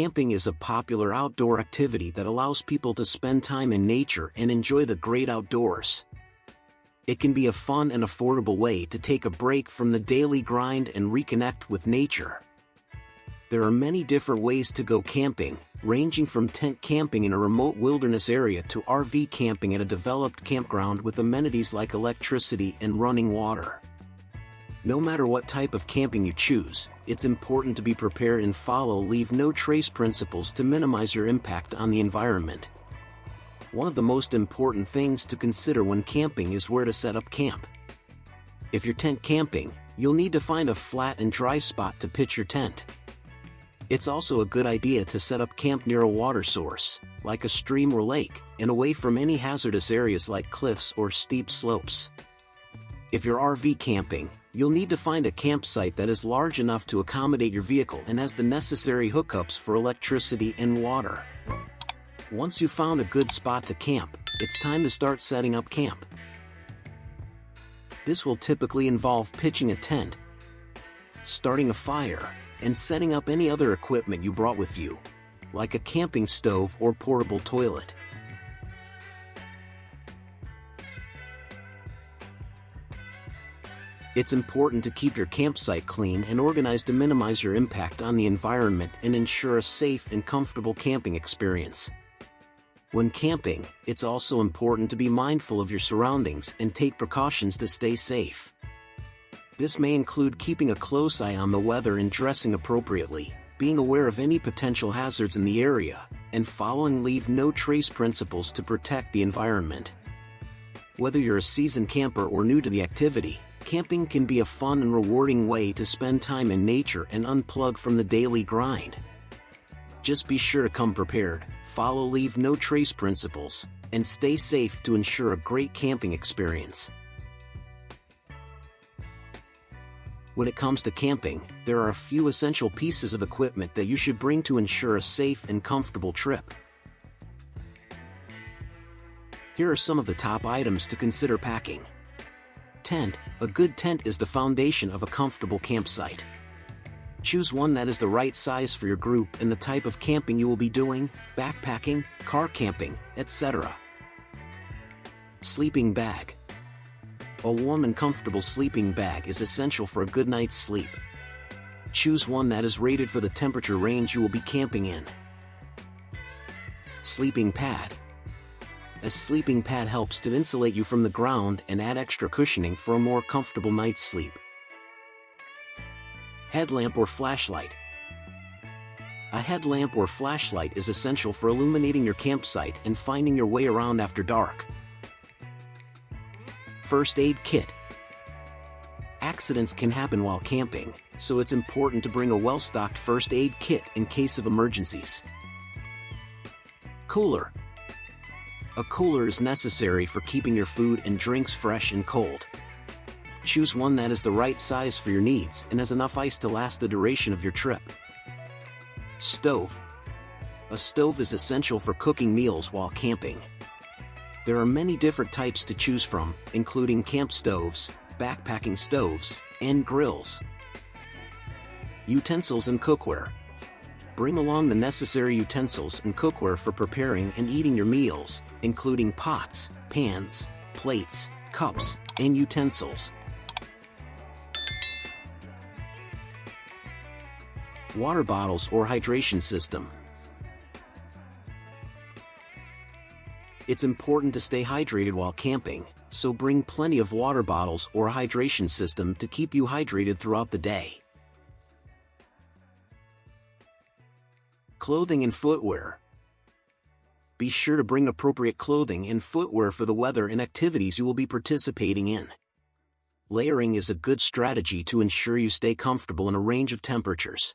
Camping is a popular outdoor activity that allows people to spend time in nature and enjoy the great outdoors. It can be a fun and affordable way to take a break from the daily grind and reconnect with nature. There are many different ways to go camping, ranging from tent camping in a remote wilderness area to RV camping at a developed campground with amenities like electricity and running water. No matter what type of camping you choose, it's important to be prepared and follow leave no trace principles to minimize your impact on the environment. One of the most important things to consider when camping is where to set up camp. If you're tent camping, you'll need to find a flat and dry spot to pitch your tent. It's also a good idea to set up camp near a water source, like a stream or lake, and away from any hazardous areas like cliffs or steep slopes. If you're RV camping, you'll need to find a campsite that is large enough to accommodate your vehicle and has the necessary hookups for electricity and water. Once you've found a good spot to camp, it's time to start setting up camp. This will typically involve pitching a tent, starting a fire, and setting up any other equipment you brought with you, like a camping stove or portable toilet. It's important to keep your campsite clean and organized to minimize your impact on the environment and ensure a safe and comfortable camping experience. When camping, it's also important to be mindful of your surroundings and take precautions to stay safe. This may include keeping a close eye on the weather and dressing appropriately, being aware of any potential hazards in the area, and following leave no trace principles to protect the environment. Whether you're a seasoned camper or new to the activity, camping can be a fun and rewarding way to spend time in nature and unplug from the daily grind. Just be sure to come prepared, follow leave no trace principles, and stay safe to ensure a great camping experience. When it comes to camping, there are a few essential pieces of equipment that you should bring to ensure a safe and comfortable trip. Here are some of the top items to consider packing. Tent. A good tent is the foundation of a comfortable campsite. Choose one that is the right size for your group and the type of camping you will be doing, backpacking, car camping, etc. Sleeping bag. A warm and comfortable sleeping bag is essential for a good night's sleep. Choose one that is rated for the temperature range you will be camping in. Sleeping pad. A sleeping pad helps to insulate you from the ground and add extra cushioning for a more comfortable night's sleep. Headlamp or flashlight. A headlamp or flashlight is essential for illuminating your campsite and finding your way around after dark. First aid kit. Accidents can happen while camping, so it's important to bring a well-stocked first aid kit in case of emergencies. Cooler. A cooler is necessary for keeping your food and drinks fresh and cold. Choose one that is the right size for your needs and has enough ice to last the duration of your trip. Stove. A stove is essential for cooking meals while camping. There are many different types to choose from, including camp stoves, backpacking stoves, and grills. Utensils and cookware. Bring along the necessary utensils and cookware for preparing and eating your meals, including pots, pans, plates, cups, and utensils. Water bottles or hydration system. It's important to stay hydrated while camping, so bring plenty of water bottles or a hydration system to keep you hydrated throughout the day. Clothing and footwear. Be sure to bring appropriate clothing and footwear for the weather and activities you will be participating in. Layering is a good strategy to ensure you stay comfortable in a range of temperatures.